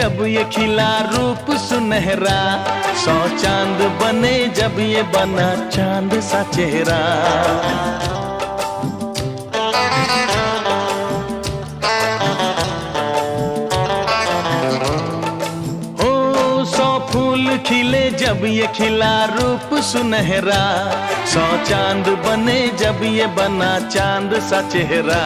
जब ये खिला रूप सुनहरा, 100 चांद बने जब ये बना चांद सा चेहरा। ओ 100 फूल खिले जब ये खिला रूप सुनहरा, 100 चांद बने जब ये बना चांद सा चेहरा।